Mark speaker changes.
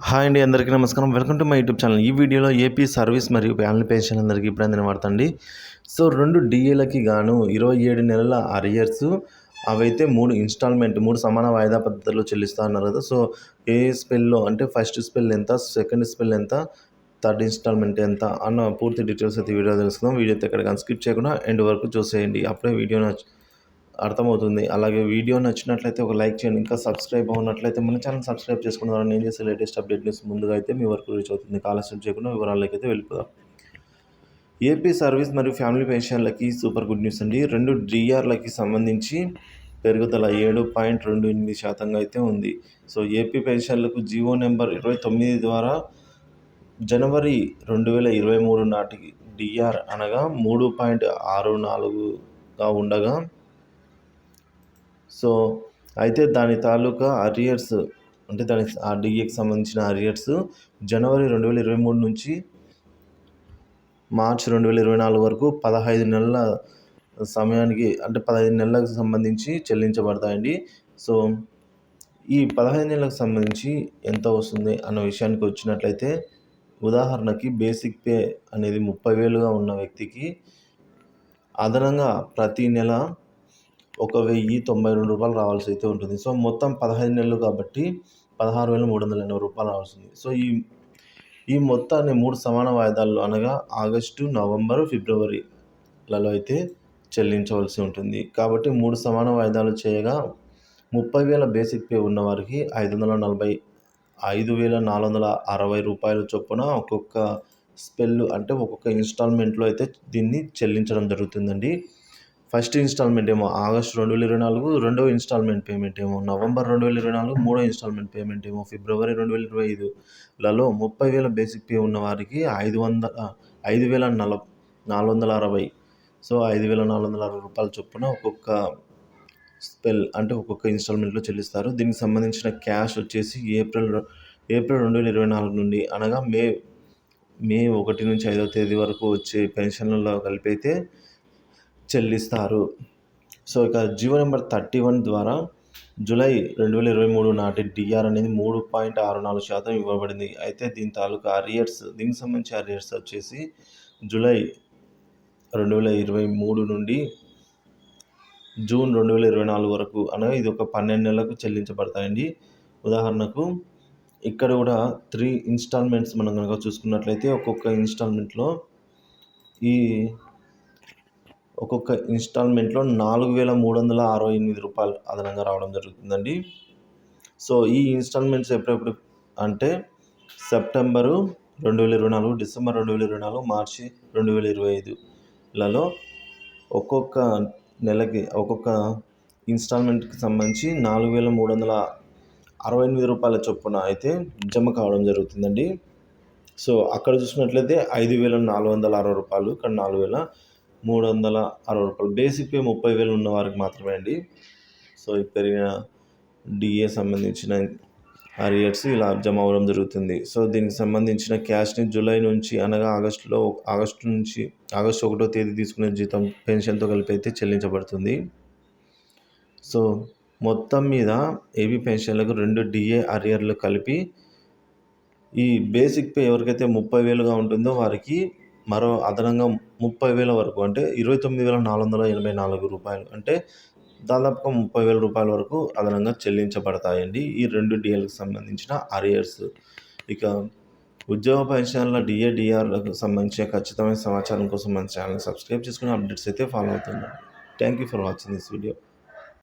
Speaker 1: Hi అండి, అందరికీ నమస్కారం. Welcome to my YouTube channel. ఈ వీడియోలో ఏపీ సర్వీస్ మరియు ఫ్యామిలీ పెన్షన్ అందరికీ ఇప్పుడు అందిన వార్తండి. సో 2 డిఏలకి గాను 27 నెలల అరియర్స్ అవైతే 3 ఇన్స్టాల్మెంట్ 3 సమాన వాయిదా పద్ధతిలో చెల్లిస్తా అన్నారు కదా. సో ఏ స్పెల్లో అంటే ఫస్ట్ స్పెల్ ఎంత, సెకండ్ స్పెల్ ఎంత, థర్డ్ ఇన్స్టాల్మెంట్ ఎంత అన్న పూర్తి డీటెయిల్స్ అయితే వీడియో తెలుసుకుందాం. వీడియో అయితే ఎక్కడ స్కిప్ చేయకుండా ఎండ్ వరకు చూసేయండి. అప్పుడే వీడియో అర్థమవుతుంది. అలాగే వీడియో నచ్చినట్లయితే ఒక లైక్ చేయండి. ఇంకా సబ్స్క్రైబ్ అవునట్లయితే మన ఛానల్ సబ్స్క్రైబ్ చేసుకున్న ద్వారా నేను చేసే లేటెస్ట్ అప్డేట్ న్యూస్ ముందుగా అయితే మీ వరకు రీచ్ అవుతుంది. ఆలస్యం చేయకుండా వివరాల్లోకి అయితే వెళ్ళిపోదాం. ఏపీ సర్వీస్ మరియు ఫ్యామిలీ పెన్షన్లకి సూపర్ గుడ్ న్యూస్ అండి. 2 డిఆర్లకి సంబంధించి పెరుగుదల 7.28% అయితే ఉంది. సో ఏపీ పెన్షన్లకు జీవో నెంబర్ 29 ద్వారా జనవరి 2023 నాటికి డిఆర్ అనగా 3.64గా ఉండగా, సో అయితే దాని తాలూకా అరియర్స్ అంటే ఆ డిఏకి సంబంధించిన అరియర్స్ జనవరి 2023 నుంచి మార్చ్ 2024 వరకు 15 నెలల సమయానికి అంటే 15 నెలలకు సంబంధించి చెల్లించబడతాయండి. సో ఈ 15 నెలలకు సంబంధించి ఎంత వస్తుంది అన్న విషయానికి వచ్చినట్లయితే, ఉదాహరణకి బేసిక్ పే అనేది 30,000గా ఉన్న వ్యక్తికి అదనంగా ప్రతి నెల 1,092 రూపాయలు రావాల్సి అయితే ఉంటుంది. సో మొత్తం 15 నెలలు కాబట్టి 16,380 రూపాయలు రావాల్సింది. సో ఈ మొత్తాన్ని 3 సమాన వాయిదాల్లో అనగా ఆగస్టు, నవంబరు, ఫిబ్రవరిలలో అయితే చెల్లించవలసి ఉంటుంది. కాబట్టి 3 సమాన వాయిదాలు చేయగా 30,000 బేసిక్ పే ఉన్నవారికి 5,460 రూపాయల చొప్పున ఒక్కొక్క స్పెల్ అంటే ఒక్కొక్క ఇన్స్టాల్మెంట్లో అయితే దీన్ని చెల్లించడం జరుగుతుందండి. ఫస్ట్ ఇన్స్టాల్మెంట్ ఏమో ఆగస్టు 2024, రెండవ ఇన్స్టాల్మెంట్ పేమెంట్ ఏమో నవంబర్ 2024, మూడో ఇన్స్టాల్మెంట్ పేమెంట్ ఏమో ఫిబ్రవరి 2025లలో 30,000 బేసిక్ పే ఉన్న వారికి 5,460, సో 5,460 రూపాయల చొప్పున ఒక్కొక్క స్పెల్ అంటే ఒక్కొక్క ఇన్స్టాల్మెంట్లో చెల్లిస్తారు. దీనికి సంబంధించిన క్యాష్ వచ్చేసి ఏప్రిల్ 2024 నుండి అనగా మే 1 నుంచి 5వ తేదీ వరకు వచ్చే పెన్షన్లలో కలిపి అయితే చెల్లిస్తారు. సో ఇక జీవో నెంబర్ 31 ద్వారా జూలై 2023 నాటి డిఆర్ అనేది 3.64% ఇవ్వబడింది. అయితే దీని తాలూకా అరియర్స్ దీనికి సంబంధించి అరియర్స్ వచ్చేసి జూలై 2023 నుండి జూన్ 2024 వరకు అనగా ఇది ఒక 12 నెలలకు చెల్లించబడతాయండి. ఉదాహరణకు ఇక్కడ కూడా 3 ఇన్స్టాల్మెంట్స్ మనం కనుక చూసుకున్నట్లయితే ఒక్కొక్క ఇన్స్టాల్మెంట్లో 4,368 రూపాయలు అదనంగా రావడం జరుగుతుందండి. సో ఈ ఇన్స్టాల్మెంట్స్ ఎప్పుడెప్పుడు అంటే సెప్టెంబరు 2024, డిసెంబర్ 2024, మార్చి 2025లలో ఒక్కొక్క నెలకి ఒక్కొక్క ఇన్స్టాల్మెంట్కి సంబంధించి 4,368 రూపాయల చొప్పున అయితే జమ కావడం జరుగుతుందండి. సో అక్కడ చూసినట్లయితే 5,460 రూపాయలు, ఇక్కడ 4,360 రూపాయలు. బేసిక్ పే 30,000 ఉన్న వారికి మాత్రమే అండి. సో ఈ పెరిగిన డిఏ సంబంధించిన అరియర్స్ ఇలా జమ అవ్వడం జరుగుతుంది. సో దీనికి సంబంధించిన క్యాష్ని జూలై నుంచి అనగా ఆగస్టు 1వ తేదీ తీసుకునే జీతం పెన్షన్తో కలిపి అయితే చెల్లించబడుతుంది. సో మొత్తం మీద ఏపీ పెన్షన్లకు 2 డిఏ అరియర్లు కలిపి ఈ బేసిక్ పే ఎవరికైతే 30,000గా ఉంటుందో వారికి మరో అదనంగా 30,000 వరకు అంటే 29,484 రూపాయలు అంటే దాదాపుగా 30,000 రూపాయల వరకు అదనంగా చెల్లించబడతాయండి ఈ 2 డిఏలకు సంబంధించిన అరియర్స్. ఇక ఉద్యోగ పెన్షన్ల డిఆర్లకు సంబంధించిన ఖచ్చితమైన సమాచారం కోసం మన ఛానల్ సబ్స్క్రైబ్ చేసుకుని అప్డేట్స్ అయితే ఫాలో అవుతున్నాను. Thank you for watching this video.